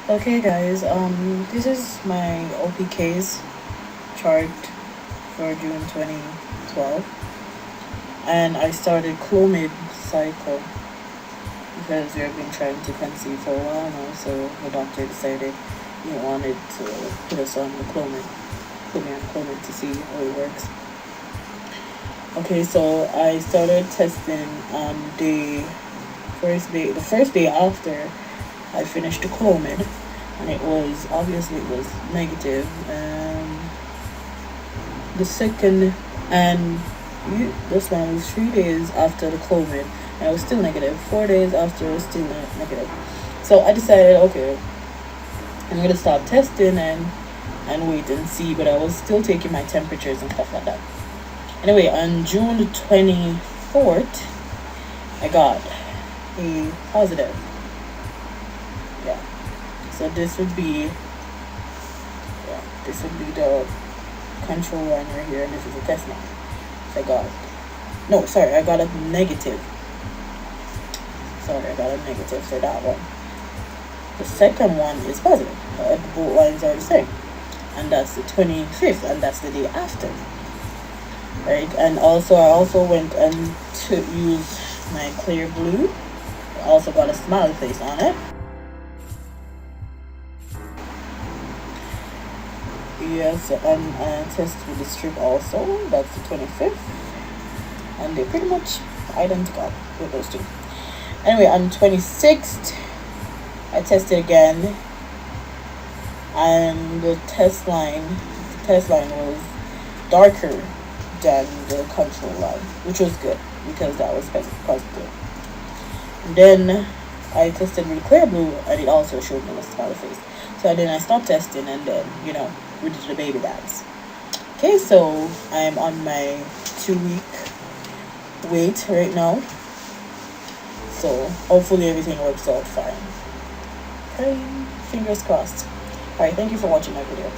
Okay guys, this is my OPKs chart for June 2012, and I started Clomid cycle because we have been trying to conceive for a while now, so the doctor decided he wanted to put us on the Clomid, put me on Clomid to see how it works. Okay, so I started testing on the first day after I finished the Clomid, and it was negative. The second, and this one was 3 days after the Clomid, and it was still negative. 4 days after, it was still negative. So I decided, okay, I'm gonna stop testing and wait and see. But I was still taking my temperatures and stuff like that. Anyway, on June the 24th, I got a positive. Yeah. So this would be the control line right here, and this is a test line. So I got a negative. Sorry, I got a negative for that one. The second one is positive. Both lines are the same, and that's the 25th, and that's the day after. Right, and I also went and to use my clear blue. I also got a smiley face on it. Yes, and I tested with the strip also. That's the 25th, and they're pretty much identical with those two. Anyway, on 26th, I tested again, and the test line was darker than the control line, which was good because that was positive. And then I tested with clear blue, and it also showed me a smiley face. So then I stopped testing, and then we did the baby dance. Okay, so I'm on my 2-week wait right now. So hopefully everything works out fine. Okay, fingers crossed. Alright, thank you for watching my video.